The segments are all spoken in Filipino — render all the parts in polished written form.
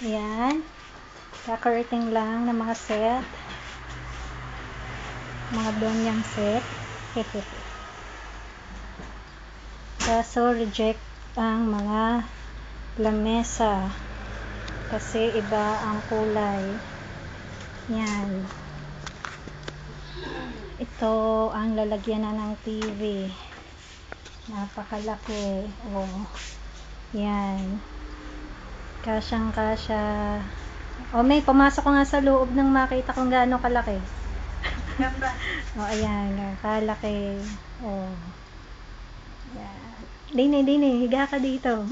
Ayan. Kakarating lang ng mga set. Mga donyang set. Kaso reject ang mga lamesa. Kasi iba ang kulay. Yan. Ito ang lalagyan na ng TV. Napakalaki. Oh. Yan. Kasyang kasya. Oh, may pumasok ko nga sa loob nang makita kung gaano kalaki. Oh, ayan. Kalaki. Oh. Yan. Dini. Higa ka dito.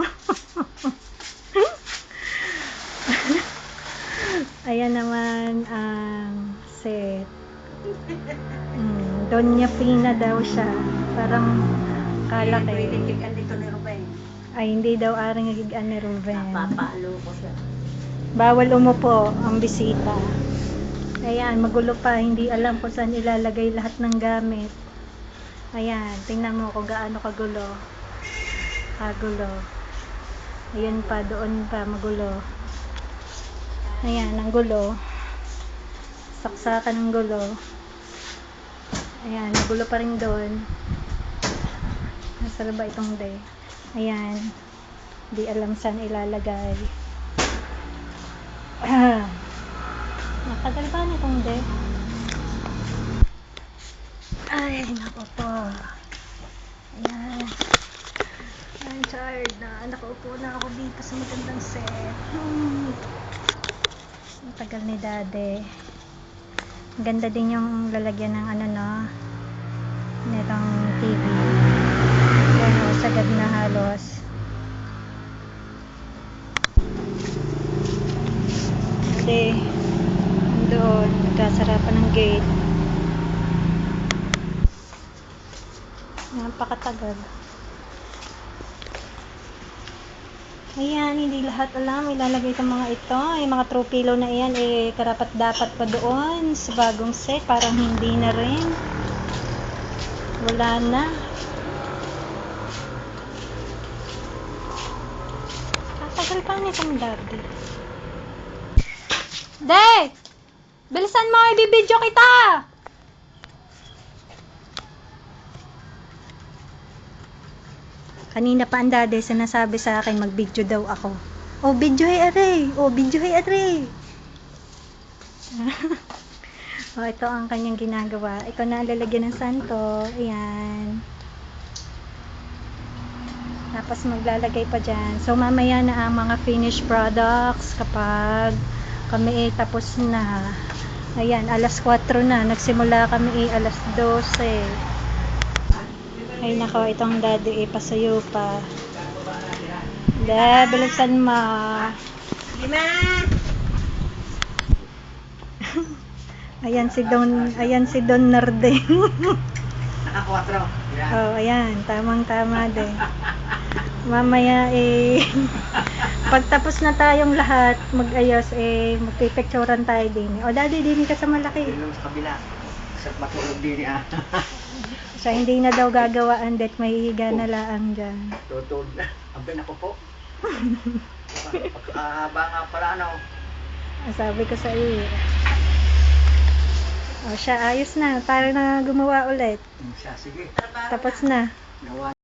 Ayan naman ang set. Donya Pina daw siya. Parang kalaki. Ay, hindi daw aring higaan ni Ruben. Napapalo ko siya. Bawal umupo ang bisita. Ayan, magulo pa. Hindi alam kung saan ilalagay lahat ng gamit. Ayan, tingnan mo kung gaano kagulo. Kagulo. Ayun pa, doon pa, magulo. Ayan, ang gulo. Saksakan ng gulo. Ayan, magulo pa rin doon. Nasa ba itong day? Ayan. Di alam saan ilalagay. Matagal ba nitong day? Ay, naku po. Ayan. I'm tired na. Nakaupo na ako dito sa magandang set. Ang tagal ni Daddy. Ganda din yung lalagyan ng ano, no? Nitong TV. Yan o, sagad na halos. Kasi doon, nagkasarapan ng gate. Napakatagal. Ayan, hindi lahat alam ilalagay itong mga ito. Yung mga throw pillow na iyan, karapat dapat pa doon sa bagong set. Parang hindi na rin. Wala na. Tatagal pa nitong Daddy. Day! Bilisan mo, ibibidyo kita! Kanina pa ang Daddy sinasabi sa akin mag-video daw ako. Oh, video hey are. Oh, video hey are. Oh, ito ang kanyang ginagawa. Ito na ang lalagyan ng santo. Ayan. Tapos maglalagay pa dyan. So, mamaya na ang mga finished products kapag kami tapos na. Ayan, alas 4 na. Nagsimula kami alas 12. Ay nako, itong Daddy pasuyo pa. Da, bilisan mo. Lima! Ayan si Don Nardeng. Naka 4. Oh, ayan, tamang-tama din. Mamaya pagtapos na tayong lahat mag-ayos magpipicturean tayo din. O Daddy, din ka sa malaki. Ilong sa kabila. Sa matulog din So, hindi na daw gagawaan det mahihiga na lang dyan. Tutulog na. Abay ako po. Ba nga pala ano. Sabi ko sa iyo. O siya, ayos na. Para na gumawa ulit. Siya, sige. Tapos na. Gawa.